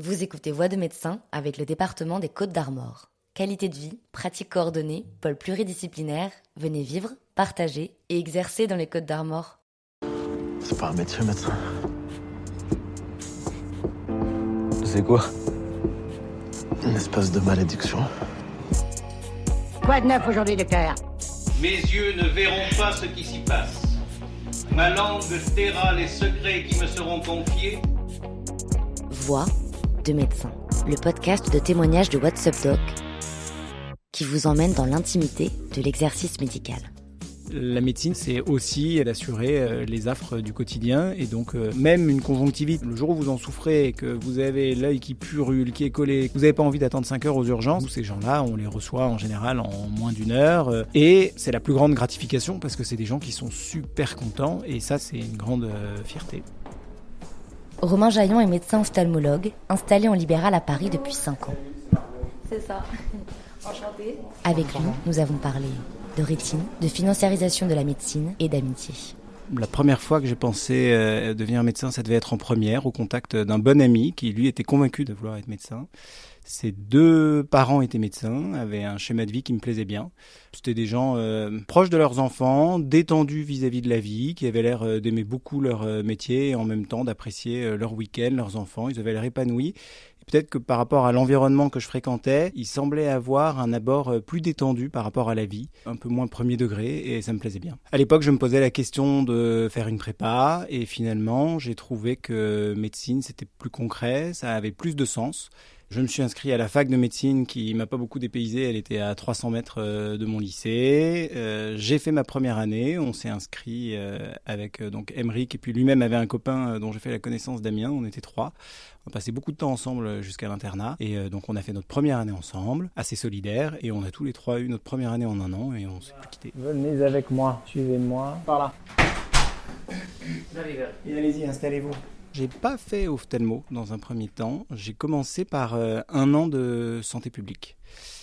Vous écoutez Voix de médecin avec le département des Côtes-d'Armor. Qualité de vie, pratiques coordonnées, pôle pluridisciplinaire, venez vivre, partager et exercer dans les Côtes-d'Armor. C'est pas un métier, médecin. C'est quoi? Une espèce de malédiction. Quoi de neuf aujourd'hui, docteur? Mes yeux ne verront pas ce qui s'y passe. Ma langue taira les secrets qui me seront confiés. Voix de médecin, le podcast de témoignages de WhatsApp Doc qui vous emmène dans l'intimité de l'exercice médical. La médecine, c'est aussi d'assurer les affres du quotidien et donc même une conjonctivite. Le jour où vous en souffrez, que vous avez l'œil qui purule, qui est collé, vous n'avez pas envie d'attendre 5 heures aux urgences, ces gens-là, on les reçoit en général en moins d'une heure. Et c'est la plus grande gratification parce que c'est des gens qui sont super contents et ça, c'est une grande fierté. Romain Jaillon est médecin ophtalmologue, installé en libéral à Paris depuis 5 ans. C'est ça. Enchantée. Avec lui, nous avons parlé de rétine, de financiarisation de la médecine et d'amitié. La première fois que j'ai pensé devenir médecin, ça devait être en première, au contact d'un bon ami qui, lui, était convaincu de vouloir être médecin. Ses 2 parents étaient médecins, avaient un schéma de vie qui me plaisait bien. C'était des gens proches de leurs enfants, détendus vis-à-vis de la vie, qui avaient l'air d'aimer beaucoup leur métier et en même temps d'apprécier leur week-end, leurs enfants. Ils avaient l'air épanouis. Et peut-être que par rapport à l'environnement que je fréquentais, ils semblaient avoir un abord plus détendu par rapport à la vie, un peu moins premier degré, et ça me plaisait bien. À l'époque, je me posais la question de faire une prépa, et finalement, j'ai trouvé que médecine, c'était plus concret, ça avait plus de sens. Je me suis inscrit à la fac de médecine qui m'a pas beaucoup dépaysé, elle était à 300 mètres de mon lycée. J'ai fait ma première année, on s'est inscrit avec donc Emeric et puis lui-même avait un copain dont j'ai fait la connaissance, Damien, on était 3. On a passé beaucoup de temps ensemble jusqu'à l'internat et donc on a fait notre première année ensemble, assez solidaire et on a tous les 3 eu notre première année en 1 an et on s'est plus quittés. Venez avec moi, suivez-moi. Par là. Et allez-y, installez-vous. J'ai pas fait ophtalmo dans un premier temps. J'ai commencé par 1 an de santé publique.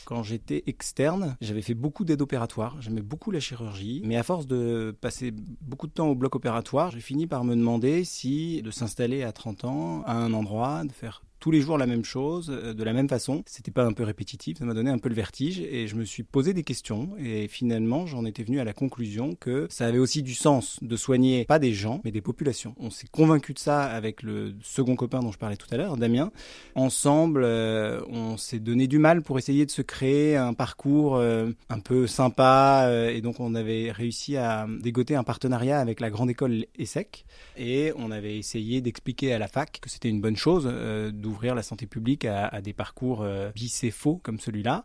Quand j'étais externe, j'avais fait beaucoup d'aide opératoire. J'aimais beaucoup la chirurgie. Mais à force de passer beaucoup de temps au bloc opératoire, j'ai fini par me demander si de s'installer à 30 ans à un endroit, de faire tous les jours la même chose, de la même façon, c'était pas un peu répétitif, ça m'a donné un peu le vertige et je me suis posé des questions et finalement j'en étais venu à la conclusion que ça avait aussi du sens de soigner pas des gens mais des populations. On s'est convaincu de ça avec le second copain dont je parlais tout à l'heure, Damien. Ensemble, on s'est donné du mal pour essayer de se créer un parcours un peu sympa et donc on avait réussi à dégoter un partenariat avec la grande école ESSEC et on avait essayé d'expliquer à la fac que c'était une bonne chose d'ouvrir la santé publique à des parcours bicéphaux comme celui-là.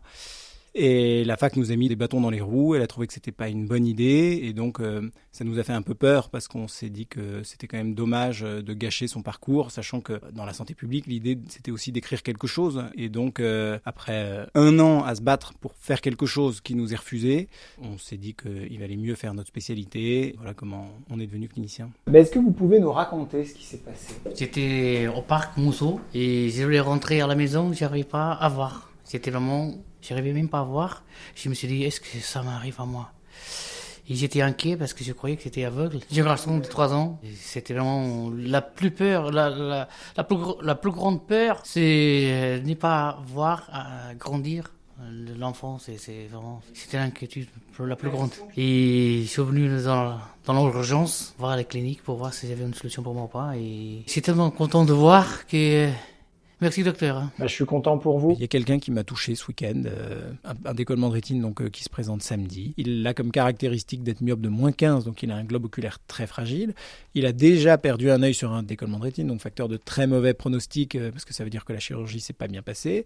Et la fac nous a mis des bâtons dans les roues, elle a trouvé que c'était pas une bonne idée et donc ça nous a fait un peu peur parce qu'on s'est dit que c'était quand même dommage de gâcher son parcours, sachant que dans la santé publique, l'idée c'était aussi d'écrire quelque chose et donc après 1 an à se battre pour faire quelque chose qui nous est refusé, on s'est dit qu'il valait mieux faire notre spécialité. Voilà comment on est devenu clinicien. Mais est-ce que vous pouvez nous raconter ce qui s'est passé? J'étais au parc Mousseau et je voulais rentrer à la maison, j'arrivais pas à voir. C'était vraiment... J'arrivais même pas à voir. Je me suis dit, est-ce que ça m'arrive à moi? Et j'étais inquiet parce que je croyais que j'étais aveugle. J'ai un garçon de 3 ans. Et c'était vraiment la plus peur, la plus grande peur, c'est ne pas voir grandir l'enfant. C'est vraiment, c'était l'inquiétude la plus grande. Et je suis venu dans l'urgence, voir la clinique pour voir si j'avais une solution pour moi ou pas. Et je suis tellement content de voir que... Merci docteur. Je suis content pour vous. Il y a quelqu'un qui m'a touché ce week-end, un décollement de rétine donc, qui se présente samedi. Il a comme caractéristique d'être myope de -15, donc il a un globe oculaire très fragile. Il a déjà perdu un œil sur un décollement de rétine, donc facteur de très mauvais pronostic, parce que ça veut dire que la chirurgie s'est pas bien passée.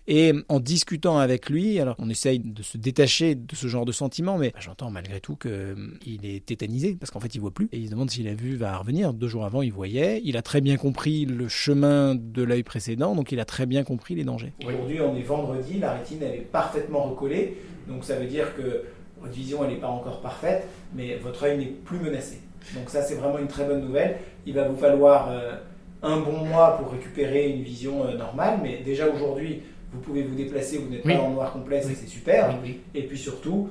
Et en discutant avec lui, alors on essaye de se détacher de ce genre de sentiment, mais j'entends malgré tout qu'il est tétanisé, parce qu'en fait il voit plus. Et il se demande si la vue va revenir. 2 jours avant, il voyait. Il a très bien compris le chemin de l'œil précédent, donc il a très bien compris les dangers. Aujourd'hui, on est vendredi, la rétine elle est parfaitement recollée, donc ça veut dire que votre vision elle n'est pas encore parfaite, mais votre œil n'est plus menacé. Donc ça c'est vraiment une très bonne nouvelle. Il va vous falloir un bon mois pour récupérer une vision normale, mais déjà aujourd'hui, vous pouvez vous déplacer, vous n'êtes pas en noir complet, ça c'est super. Oui. Et puis surtout,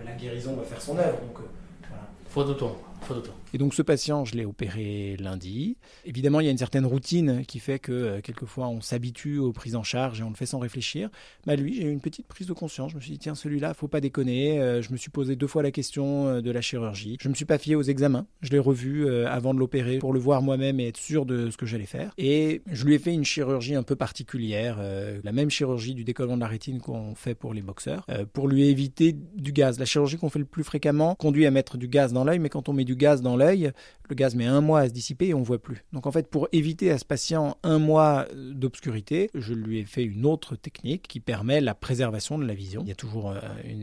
la guérison va faire son œuvre. Donc, voilà. Faut du temps. Trop de temps. Et donc ce patient, je l'ai opéré lundi. Évidemment, il y a une certaine routine qui fait que quelquefois on s'habitue aux prises en charge et on le fait sans réfléchir. Lui, j'ai eu une petite prise de conscience. Je me suis dit, tiens, celui-là, faut pas déconner. Je me suis posé 2 fois la question de la chirurgie. Je me suis pas fié aux examens. Je l'ai revu avant de l'opérer pour le voir moi-même et être sûr de ce que j'allais faire. Et je lui ai fait une chirurgie un peu particulière, la même chirurgie du décollement de la rétine qu'on fait pour les boxeurs, pour lui éviter du gaz. La chirurgie qu'on fait le plus fréquemment conduit à mettre du gaz dans l'œil, mais quand on met du gaz dans l'œil, le gaz met 1 mois à se dissiper et on ne voit plus. Donc en fait, pour éviter à ce patient 1 mois d'obscurité, je lui ai fait une autre technique qui permet la préservation de la vision. Il y a toujours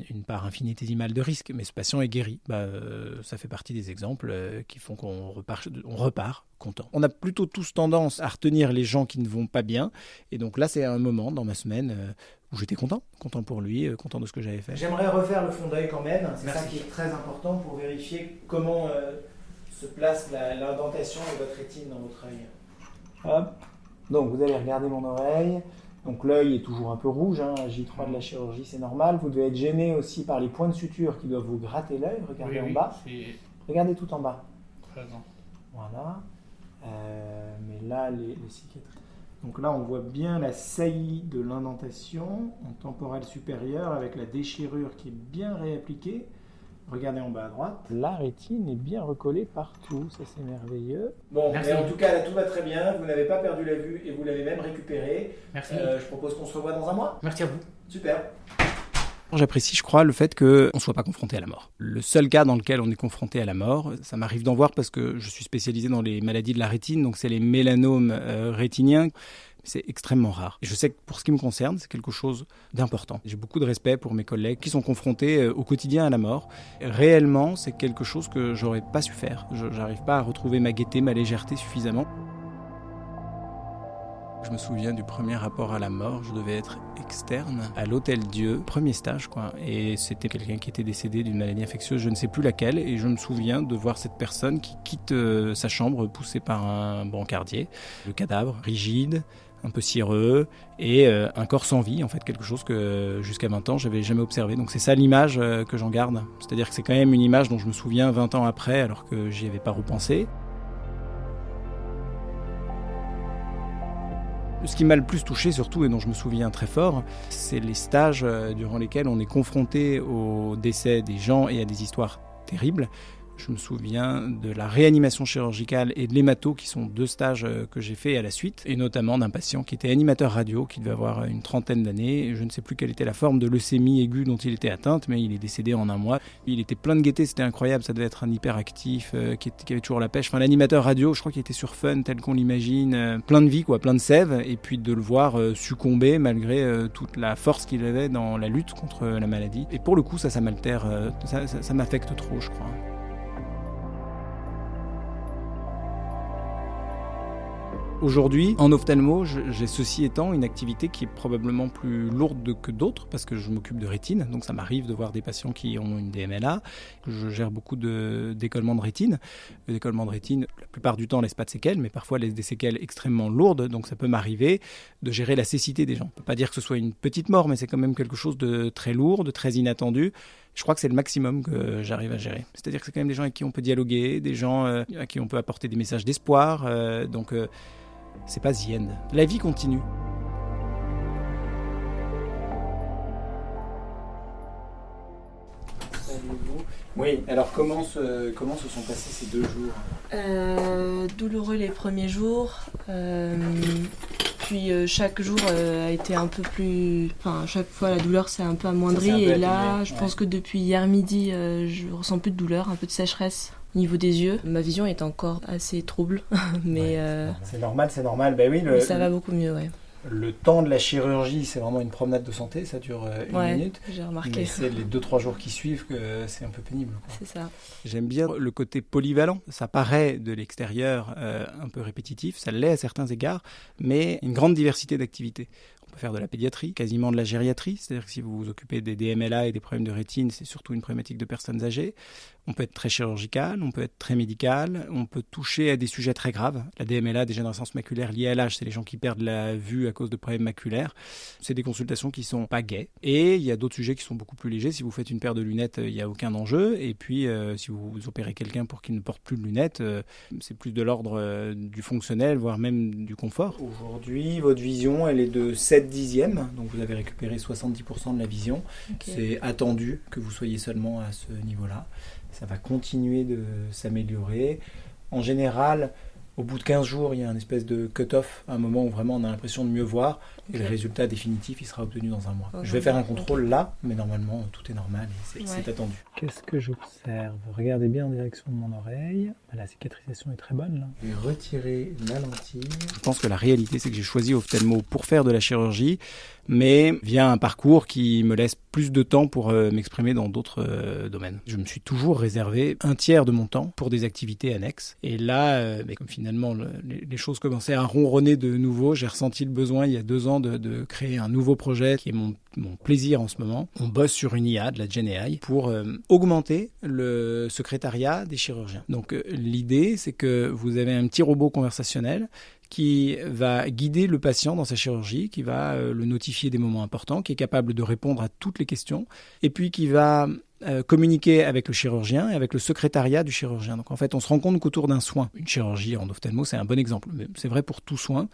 une part infinitésimale de risque, mais ce patient est guéri. Ça fait partie des exemples qui font qu'on repart content. On a plutôt tous tendance à retenir les gens qui ne vont pas bien, et donc là c'est un moment dans ma semaine où j'étais content pour lui, content de ce que j'avais fait. J'aimerais refaire le fond d'œil quand même, c'est Merci. ça qui est très important pour vérifier comment se place l'indentation de votre rétine dans votre œil. Hop. Donc vous allez regarder mon oreille. Donc l'œil est toujours un peu rouge, J3 de la chirurgie, c'est normal. Vous devez être gêné aussi par les points de suture qui doivent vous gratter l'œil. Regardez en bas. Regardez tout en bas. Voilà. Mais là, les cicatrices. Donc là, on voit bien la saillie de l'indentation en temporale supérieure avec la déchirure qui est bien réappliquée. Regardez en bas à droite. La rétine est bien recollée partout, ça c'est merveilleux. Bon, merci. mais en tout cas, là, tout va très bien. Vous n'avez pas perdu la vue et vous l'avez même récupérée. Merci. Je propose qu'on se revoie dans un mois. Merci à vous. Super. J'apprécie, je crois, le fait qu'on ne soit pas confronté à la mort. Le seul cas dans lequel on est confronté à la mort, ça m'arrive d'en voir parce que je suis spécialisé dans les maladies de la rétine, donc c'est les mélanomes rétiniens. C'est extrêmement rare. Et je sais que pour ce qui me concerne, c'est quelque chose d'important. J'ai beaucoup de respect pour mes collègues qui sont confrontés au quotidien à la mort. Réellement, c'est quelque chose que j'aurais pas su faire. Je n'arrive pas à retrouver ma gaieté, ma légèreté suffisamment. Je me souviens du premier rapport à la mort, je devais être externe à l'Hôtel Dieu, premier stage quoi. Et c'était quelqu'un qui était décédé d'une maladie infectieuse, je ne sais plus laquelle, et je me souviens de voir cette personne qui quitte sa chambre poussée par un brancardier, le cadavre rigide, un peu cireux, et un corps sans vie, en fait quelque chose que jusqu'à 20 ans j'avais jamais observé. Donc c'est ça l'image que j'en garde, c'est-à-dire que c'est quand même une image dont je me souviens 20 ans après alors que j'y avais pas repensé. Ce qui m'a le plus touché surtout et dont je me souviens très fort, c'est les stages durant lesquels on est confronté au décès des gens et à des histoires terribles. Je me souviens de la réanimation chirurgicale et de l'hémato, qui sont 2 stages que j'ai fait à la suite, et notamment d'un patient qui était animateur radio, qui devait avoir une 30aine d'années. Je ne sais plus quelle était la forme de leucémie aiguë dont il était atteint, mais il est décédé en 1 mois. Il était plein de gaieté, c'était incroyable, ça devait être un hyperactif qui avait toujours la pêche. Enfin, l'animateur radio, je crois qu'il était sur Fun, tel qu'on l'imagine, plein de vie, quoi, plein de sève, et puis de le voir succomber malgré toute la force qu'il avait dans la lutte contre la maladie. Et pour le coup, ça m'altère, ça m'affecte trop, je crois. Aujourd'hui, en ophtalmo, j'ai ceci étant une activité qui est probablement plus lourde que d'autres parce que je m'occupe de rétine, donc ça m'arrive de voir des patients qui ont une DMLA. Je gère beaucoup de décollement de rétine. Le décollement de rétine, la plupart du temps, laisse pas de séquelles, mais parfois laisse des séquelles extrêmement lourdes, donc ça peut m'arriver de gérer la cécité des gens. On ne peut pas dire que ce soit une petite mort, mais c'est quand même quelque chose de très lourd, de très inattendu. Je crois que c'est le maximum que j'arrive à gérer. C'est-à-dire que c'est quand même des gens avec qui on peut dialoguer, des gens à qui on peut apporter des messages d'espoir, donc c'est pas the end. La vie continue. Oui, alors comment se sont passés ces 2 jours ? Douloureux les premiers jours, puis chaque jour a été un peu plus... Enfin, chaque fois la douleur s'est un peu amoindrie, et là, je pense que depuis hier midi, je ressens plus de douleur, un peu de sécheresse au niveau des yeux. Ma vision est encore assez trouble, mais... C'est normal, bah oui. Mais ça va beaucoup mieux, ouais. Le temps de la chirurgie, c'est vraiment une promenade de santé, ça dure 1 minute. J'ai remarqué. Mais c'est les 2-3 jours qui suivent que c'est un peu pénible, quoi. C'est ça. J'aime bien le côté polyvalent. Ça paraît de l'extérieur un peu répétitif, ça l'est à certains égards, mais une grande diversité d'activités. On peut faire de la pédiatrie, quasiment de la gériatrie, c'est-à-dire que si vous vous occupez des DMLA et des problèmes de rétine, c'est surtout une problématique de personnes âgées. On peut être très chirurgical, on peut être très médical, on peut toucher à des sujets très graves. La DMLA, dégénérescence maculaire liée à l'âge, c'est les gens qui perdent la vue à cause de problèmes maculaires. C'est des consultations qui sont pas gaies. Et il y a d'autres sujets qui sont beaucoup plus légers. Si vous faites une paire de lunettes, il n'y a aucun enjeu. Et puis, si vous opérez quelqu'un pour qu'il ne porte plus de lunettes, c'est plus de l'ordre du fonctionnel, voire même du confort. Aujourd'hui, votre vision, elle est de 7/10, donc vous avez récupéré 70% de la vision. Okay. C'est attendu que vous soyez seulement à ce niveau-là. Ça va continuer de s'améliorer. En général, au bout de 15 jours, il y a une espèce de cut-off, un moment où vraiment on a l'impression de mieux voir. Okay. Et le résultat définitif, il sera obtenu dans un mois. Okay. Je vais faire un contrôle là, mais normalement, tout est normal et c'est attendu. Qu'est-ce que j'observe ? Regardez bien en direction de mon oreille. La cicatrisation est très bonne, là. Je vais retirer la lentille. Je pense que la réalité, c'est que j'ai choisi Ophthalmo pour faire de la chirurgie, mais via un parcours qui me laisse plus de temps pour m'exprimer dans d'autres domaines. Je me suis toujours réservé un tiers de mon temps pour des activités annexes. Et là, comme finalement les choses commençaient à ronronner de nouveau, j'ai ressenti le besoin il y a 2 ans de créer un nouveau projet qui est mon plaisir en ce moment. On bosse sur une IA, de la Gen AI, pour augmenter le secrétariat des chirurgiens. Donc l'idée, c'est que vous avez un petit robot conversationnel qui va guider le patient dans sa chirurgie, qui va le notifier des moments importants, qui est capable de répondre à toutes les questions, et puis qui va communiquer avec le chirurgien et avec le secrétariat du chirurgien. Donc en fait, on se rend compte qu'autour d'un soin, une chirurgie en ophtalmo, c'est un bon exemple, mais c'est vrai pour tout soin,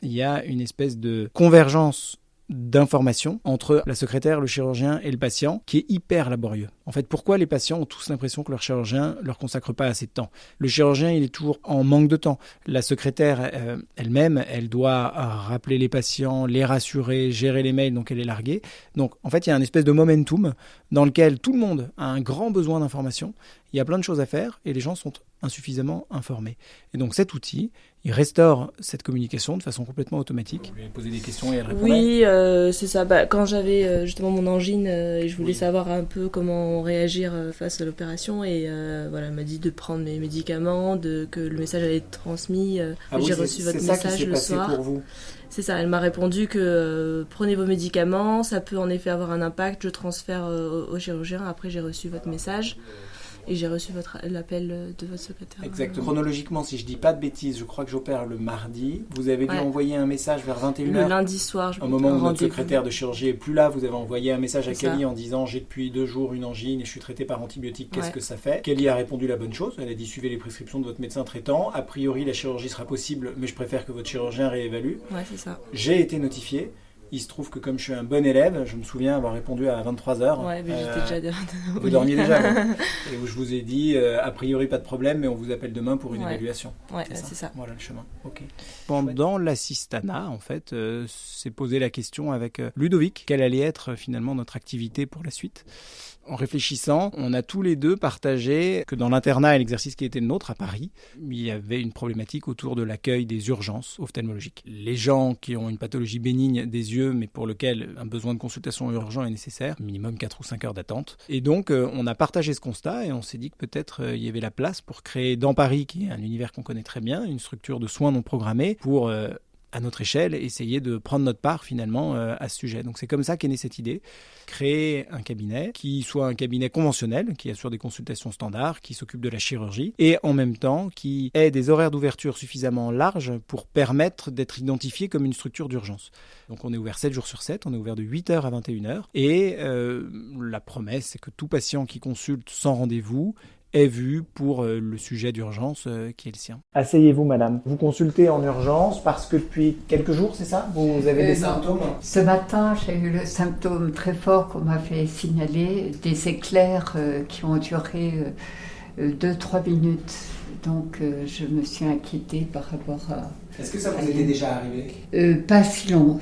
il y a une espèce de convergence d'informations entre la secrétaire, le chirurgien et le patient qui est hyper laborieux. En fait, pourquoi les patients ont tous l'impression que leur chirurgien ne leur consacre pas assez de temps ? Le chirurgien, il est toujours en manque de temps. La secrétaire elle-même, elle doit rappeler les patients, les rassurer, gérer les mails, donc elle est larguée. Donc en fait, il y a une espèce de momentum dans lequel tout le monde a un grand besoin d'information. Il y a plein de choses à faire et les gens sont insuffisamment informés. Et donc cet outil, il restaure cette communication de façon complètement automatique. Vous lui avez posé des questions et elle répondait ? Oui, c'est ça. Quand j'avais justement mon angine et je voulais savoir un peu comment réagir face à l'opération et elle m'a dit de prendre mes médicaments, que le message allait être transmis. J'ai reçu votre message le soir. Pour vous. C'est ça, elle m'a répondu que prenez vos médicaments, ça peut en effet avoir un impact, je transfère au chirurgien. Après j'ai reçu votre message. Et j'ai reçu l'appel de votre secrétaire. Exactement. Chronologiquement, si je dis pas de bêtises, je crois que j'opère le mardi. Vous avez dû envoyer un message vers 21h. Le lundi soir. Au moment où notre secrétaire de chirurgie est plus là, vous avez envoyé un message à Kelly en disant « J'ai depuis 2 jours une angine et je suis traité par antibiotiques, qu'est-ce que ça fait ?» Kelly a répondu la bonne chose. Elle a dit « Suivez les prescriptions de votre médecin traitant. A priori, la chirurgie sera possible, mais je préfère que votre chirurgien réévalue. » Ouais, c'est ça. J'ai été notifié. Il se trouve que comme je suis un bon élève, je me souviens avoir répondu à 23h. Ouais, mais j'étais déjà... Vous dormiez déjà. Et où je vous ai dit, a priori pas de problème, mais on vous appelle demain pour une évaluation. Ouais, c'est ça. Voilà le chemin. Okay. Pendant l'assistanat, en fait, s'est posé la question avec Ludovic, quelle allait être finalement notre activité pour la suite. En réfléchissant, on a tous les deux partagé que dans l'internat et l'exercice qui était le nôtre à Paris, il y avait une problématique autour de l'accueil des urgences ophtalmologiques. Les gens qui ont une pathologie bénigne des yeux, mais pour lequel un besoin de consultation urgent est nécessaire, minimum 4 ou 5 heures d'attente. Et donc, on a partagé ce constat et on s'est dit que peut-être il y avait la place pour créer dans Paris, qui est un univers qu'on connaît très bien, une structure de soins non programmés pour... à notre échelle, essayer de prendre notre part finalement à ce sujet. Donc c'est comme ça qu'est née cette idée, créer un cabinet qui soit un cabinet conventionnel, qui assure des consultations standards, qui s'occupe de la chirurgie et en même temps qui ait des horaires d'ouverture suffisamment larges pour permettre d'être identifié comme une structure d'urgence. Donc on est ouvert 7 jours sur 7, on est ouvert de 8h à 21h et la promesse c'est que tout patient qui consulte sans rendez-vous est vu pour le sujet d'urgence qui est le sien. Asseyez-vous, madame. Vous consultez en urgence parce que depuis quelques jours, c'est ça ? Vous avez des symptômes ? Ce matin, j'ai eu le symptôme très fort qu'on m'a fait signaler, des éclairs qui ont duré 2-3 minutes. Donc, je me suis inquiétée par rapport à... Est-ce que ça vous était déjà arrivé ? Pas si long.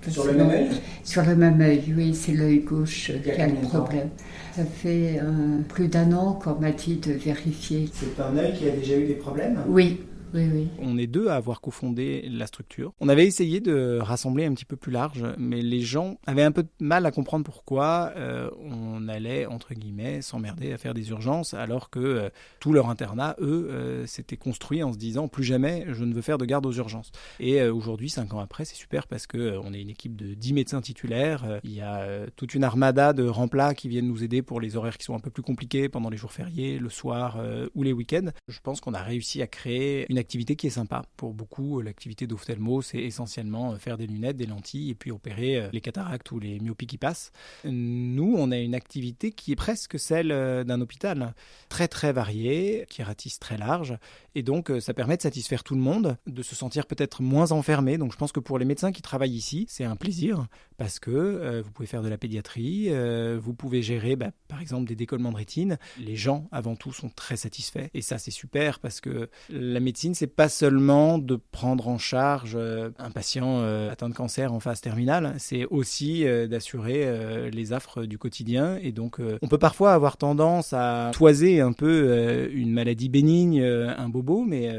Sur le même œil ? Sur le même œil, oui, c'est l'œil gauche qui a le problème. Ça fait plus d'1 an qu'on m'a dit de vérifier. C'est un œil qui a déjà eu des problèmes ? Oui, Oui. On est 2 à avoir cofondé la structure. On avait essayé de rassembler un petit peu plus large, mais les gens avaient un peu de mal à comprendre pourquoi on allait, entre guillemets, s'emmerder à faire des urgences, alors que tout leur internat, eux, s'était construit en se disant « plus jamais je ne veux faire de garde aux urgences ». Et aujourd'hui, 5 ans après, c'est super parce qu'on est une équipe de 10 médecins titulaires. Il y a toute une armada de remplats qui viennent nous aider pour les horaires qui sont un peu plus compliqués pendant les jours fériés, le soir ou les week-ends. Je pense qu'on a réussi à créer une activité qui est sympa. Pour beaucoup, l'activité d'ophtalmo, c'est essentiellement faire des lunettes, des lentilles et puis opérer les cataractes ou les myopies qui passent. Nous, on a une activité qui est presque celle d'un hôpital, très très variée, qui ratisse très large et donc ça permet de satisfaire tout le monde, de se sentir peut-être moins enfermé. Donc je pense que pour les médecins qui travaillent ici, c'est un plaisir parce que vous pouvez faire de la pédiatrie, vous pouvez gérer par exemple des décollements de rétine. Les gens avant tout sont très satisfaits et ça c'est super parce que la médecine c'est pas seulement de prendre en charge un patient atteint de cancer en phase terminale, c'est aussi d'assurer les affres du quotidien et donc on peut parfois avoir tendance à toiser un peu une maladie bénigne, un bobo, mais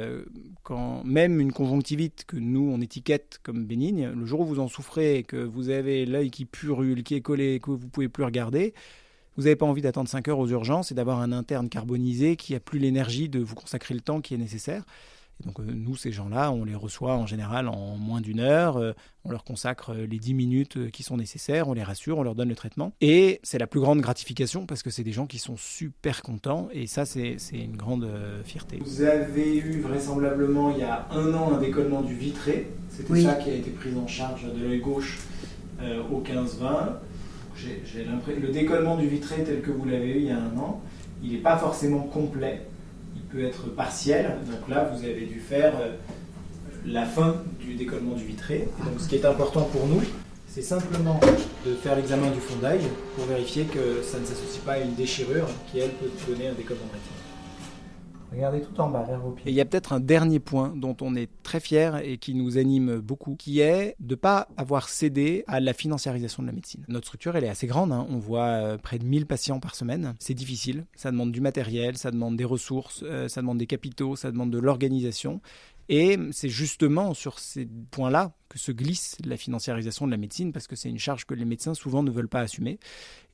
quand même une conjonctivite que nous on étiquette comme bénigne, le jour où vous en souffrez, que vous avez l'œil qui purule, qui est collé, que vous pouvez plus regarder, vous n'avez pas envie d'attendre 5 heures aux urgences et d'avoir un interne carbonisé qui n'a plus l'énergie de vous consacrer le temps qui est nécessaire. Et donc nous, ces gens-là, on les reçoit en général en moins d'1 heure, on leur consacre les 10 minutes qui sont nécessaires, on les rassure, on leur donne le traitement. Et c'est la plus grande gratification parce que c'est des gens qui sont super contents et ça, c'est une grande fierté. Vous avez eu vraisemblablement il y a 1 an un décollement du vitré, c'était ça qui a été pris en charge de l'œil gauche au 15-20. J'ai l'impression le décollement du vitré tel que vous l'avez eu il y a 1 an, il n'est pas forcément complet. Peut être partiel, donc là vous avez dû faire la fin du décollement du vitré. Et donc ce qui est important pour nous, c'est simplement de faire l'examen du fond d'œil pour vérifier que ça ne s'associe pas à une déchirure qui elle peut donner un décollement de rétine. Regardez tout en bas, vers vos pieds. Et il y a peut-être un dernier point dont on est très fiers et qui nous anime beaucoup, qui est de ne pas avoir cédé à la financiarisation de la médecine. Notre structure, elle est assez grande, hein. On voit près de 1000 patients par semaine. C'est difficile, ça demande du matériel, ça demande des ressources, ça demande des capitaux, ça demande de l'organisation. Et c'est justement sur ces points-là que se glisse la financiarisation de la médecine, parce que c'est une charge que les médecins souvent ne veulent pas assumer.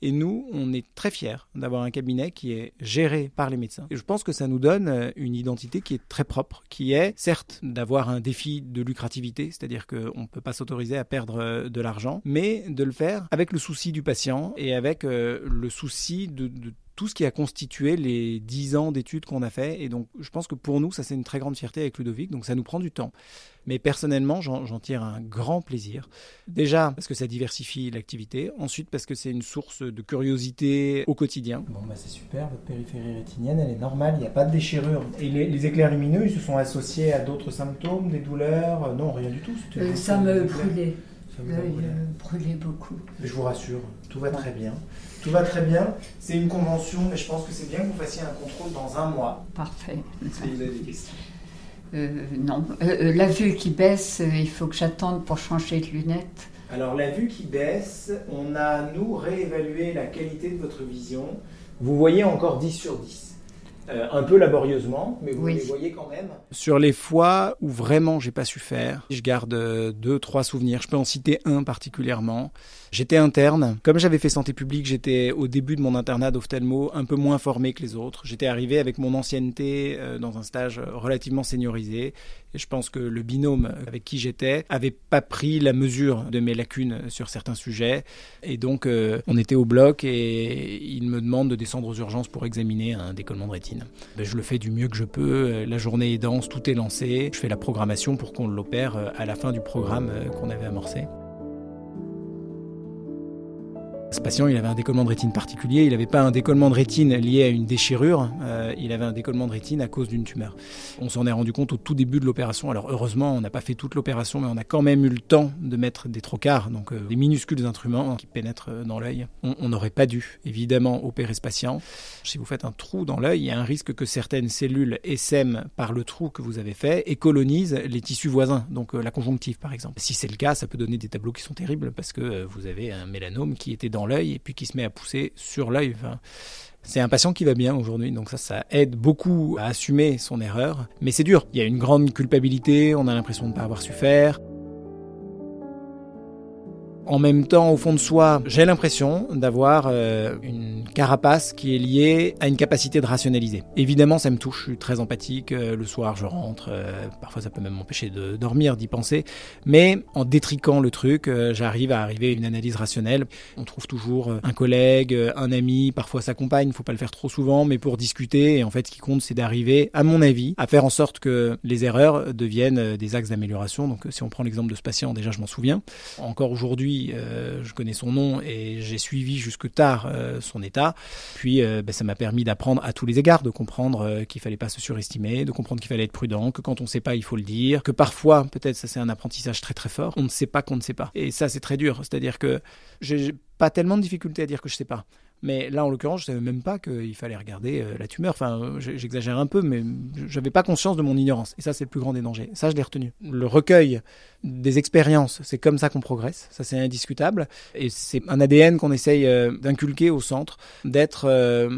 Et nous, on est très fiers d'avoir un cabinet qui est géré par les médecins. Et je pense que ça nous donne une identité qui est très propre, qui est certes d'avoir un défi de lucrativité, c'est-à-dire qu'on ne peut pas s'autoriser à perdre de l'argent, mais de le faire avec le souci du patient et avec le souci de tout ce qui a constitué les 10 ans d'études qu'on a fait. Et donc, je pense que pour nous, ça c'est une très grande fierté avec Ludovic. Donc, ça nous prend du temps. Mais personnellement, j'en tire un grand plaisir. Déjà, parce que ça diversifie l'activité. Ensuite, parce que c'est une source de curiosité au quotidien. Bon, c'est super. Votre périphérie rétinienne, elle est normale. Il n'y a pas de déchirure. Et les éclairs lumineux, ils se sont associés à d'autres symptômes, des douleurs? Non, rien du tout. Ça me brûlait. L'œil brûlait beaucoup. Mais je vous rassure, tout va très bien. Tout va très bien. C'est une convention, mais je pense que c'est bien que vous fassiez un contrôle dans 1 mois. Parfait. Si vous avez des questions. Non. La vue qui baisse, il faut que j'attende pour changer de lunettes. Alors la vue qui baisse, on a, nous, réévalué la qualité de votre vision. Vous voyez encore 10 sur 10. Un peu laborieusement, mais vous les voyez quand même. Sur les fois où vraiment j'ai pas su faire, je garde 2-3 souvenirs. Je peux en citer un particulièrement. J'étais interne. Comme j'avais fait santé publique, j'étais au début de mon internat d'ophtalmo un peu moins formé que les autres. J'étais arrivé avec mon ancienneté dans un stage relativement seniorisé. Et je pense que le binôme avec qui j'étais avait pas pris la mesure de mes lacunes sur certains sujets. Et donc, on était au bloc et il me demande de descendre aux urgences pour examiner un décollement de rétine. Je le fais du mieux que je peux. La journée est dense, tout est lancé. Je fais la programmation pour qu'on l'opère à la fin du programme qu'on avait amorcé. Ce patient, il avait un décollement de rétine particulier. Il n'avait pas un décollement de rétine lié à une déchirure. Il avait un décollement de rétine à cause d'une tumeur. On s'en est rendu compte au tout début de l'opération. Alors heureusement, on n'a pas fait toute l'opération, mais on a quand même eu le temps de mettre des trocars, donc des minuscules instruments qui pénètrent dans l'œil. On n'aurait pas dû, évidemment, opérer ce patient. Si vous faites un trou dans l'œil, il y a un risque que certaines cellules essaiment par le trou que vous avez fait et colonisent les tissus voisins, donc la conjonctive par exemple. Si c'est le cas, ça peut donner des tableaux qui sont terribles parce que vous avez un mélanome qui était dans l'œil et puis qui se met à pousser sur l'œil. Enfin, c'est un patient qui va bien aujourd'hui, donc ça aide beaucoup à assumer son erreur. Mais c'est dur, il y a une grande culpabilité, on a l'impression de ne pas avoir su faire. En même temps, au fond de soi, j'ai l'impression d'avoir une carapace qui est liée à une capacité de rationaliser. Évidemment, ça me touche, je suis très empathique. Le soir, je rentre. Parfois, ça peut même m'empêcher de dormir, d'y penser. Mais en détriquant le truc, j'arrive à arriver à une analyse rationnelle. On trouve toujours un collègue, un ami, parfois sa compagne. Il ne faut pas le faire trop souvent, mais pour discuter. Et en fait, ce qui compte, c'est d'arriver, à mon avis, à faire en sorte que les erreurs deviennent des axes d'amélioration. Donc, si on prend l'exemple de ce patient, déjà, je m'en souviens. Encore aujourd'hui, je connais son nom et j'ai suivi jusque tard son état. Puis ça m'a permis d'apprendre à tous les égards, de comprendre qu'il fallait pas se surestimer, de comprendre qu'il fallait être prudent, que quand on sait pas, il faut le dire, que parfois, peut-être ça c'est un apprentissage très très fort, on ne sait pas qu'on ne sait pas. Et ça c'est très dur, c'est-à-dire que j'ai pas tellement de difficulté à dire que je sais pas. Mais là, en l'occurrence, je ne savais même pas qu'il fallait regarder la tumeur. Enfin, j'exagère un peu, mais je n'avais pas conscience de mon ignorance. Et ça, c'est le plus grand des dangers. Ça, je l'ai retenu. Le recueil des expériences, c'est comme ça qu'on progresse. Ça, c'est indiscutable. Et c'est un ADN qu'on essaye d'inculquer au centre, d'être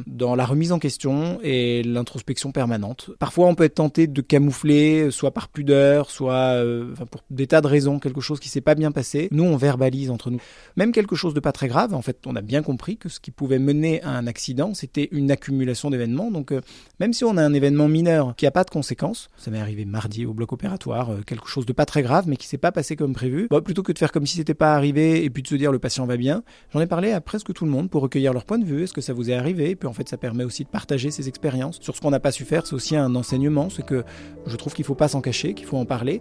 dans la remise en question et l'introspection permanente. Parfois, on peut être tenté de camoufler, soit par pudeur, soit pour des tas de raisons, quelque chose qui ne s'est pas bien passé. Nous, on verbalise entre nous. Même quelque chose de pas très grave. En fait, on a bien compris que ce qui pouvait mener à un accident, c'était une accumulation d'événements. Donc, même si on a un événement mineur qui n'a pas de conséquences, ça m'est arrivé mardi au bloc opératoire, quelque chose de pas très grave, mais qui s'est pas passé comme prévu, plutôt que de faire comme si c'était pas arrivé et puis de se dire le patient va bien, j'en ai parlé à presque tout le monde pour recueillir leur point de vue. Est-ce que ça vous est arrivé? Et puis en fait, ça permet aussi de partager ses expériences sur ce qu'on n'a pas su faire. C'est aussi un enseignement, c'est que je trouve qu'il faut pas s'en cacher, qu'il faut en parler.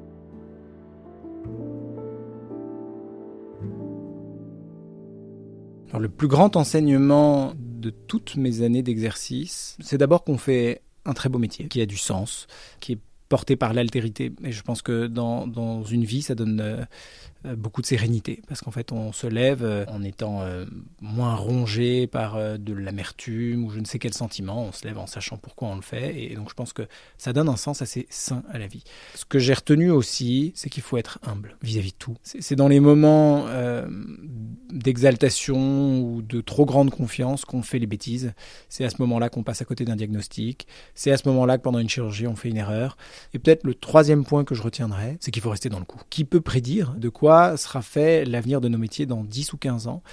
Alors, le plus grand enseignement de toutes mes années d'exercice, c'est d'abord qu'on fait un très beau métier, qui a du sens, qui est porté par l'altérité. Et je pense que dans une vie, ça donne beaucoup de sérénité, parce qu'en fait, on se lève en étant moins rongé par de l'amertume ou je ne sais quel sentiment. On se lève en sachant pourquoi on le fait. Et donc, je pense que ça donne un sens assez sain à la vie. Ce que j'ai retenu aussi, c'est qu'il faut être humble vis-à-vis de tout. C'est dans les moments d'exaltation ou de trop grande confiance qu'on fait les bêtises. C'est à ce moment-là qu'on passe à côté d'un diagnostic. C'est à ce moment-là que pendant une chirurgie, on fait une erreur. Et peut-être le troisième point que je retiendrai, c'est qu'il faut rester dans le coup. Qui peut prédire de quoi sera fait l'avenir de nos métiers dans 10 ou 15 ans?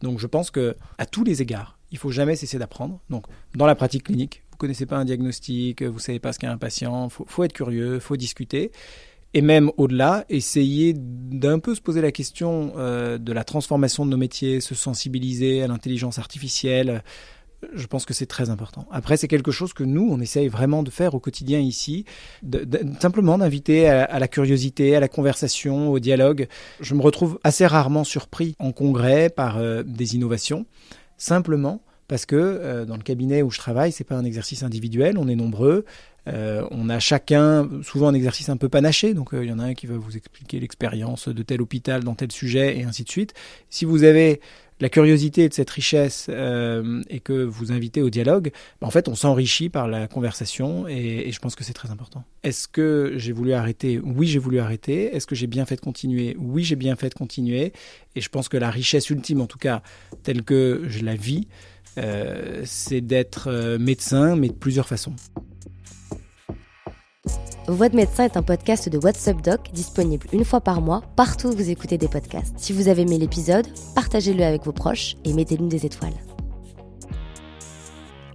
Donc je pense que à tous les égards, il ne faut jamais cesser d'apprendre. Donc dans la pratique clinique, vous ne connaissez pas un diagnostic, vous ne savez pas ce qu'est un patient, faut être curieux, il faut discuter. Et même au-delà, essayer d'un peu se poser la question de la transformation de nos métiers, se sensibiliser à l'intelligence artificielle. Je pense que c'est très important. Après, c'est quelque chose que nous, on essaye vraiment de faire au quotidien ici, simplement d'inviter à la curiosité, à la conversation, au dialogue. Je me retrouve assez rarement surpris en congrès par des innovations, simplement parce que dans le cabinet où je travaille, c'est pas un exercice individuel, on est nombreux. On a chacun souvent un exercice un peu panaché, donc il y en a un qui va vous expliquer l'expérience de tel hôpital dans tel sujet et ainsi de suite. Si vous avez la curiosité de cette richesse et que vous invitez au dialogue, en fait on s'enrichit par la conversation et je pense que c'est très important. Est-ce que j'ai voulu arrêter? Oui, j'ai voulu arrêter. Est-ce que j'ai bien fait de continuer? Oui, j'ai bien fait de continuer. Et je pense que la richesse ultime, en tout cas telle que je la vis, c'est d'être médecin, mais de plusieurs façons. Voix de médecin est un podcast de What's Up Doc, disponible une fois par mois, partout où vous écoutez des podcasts. Si vous avez aimé l'épisode, partagez-le avec vos proches et mettez-nous des étoiles.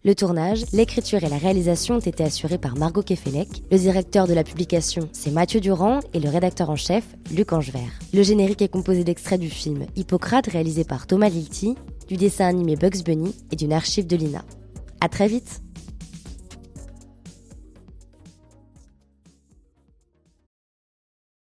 Le tournage, l'écriture et la réalisation ont été assurés par Margot Kefelec. Le directeur de la publication, c'est Mathieu Durand et le rédacteur en chef, Luc Angevert. Le générique est composé d'extraits du film Hippocrate réalisé par Thomas Lilti, du dessin animé Bugs Bunny et d'une archive de l'INA. À très vite!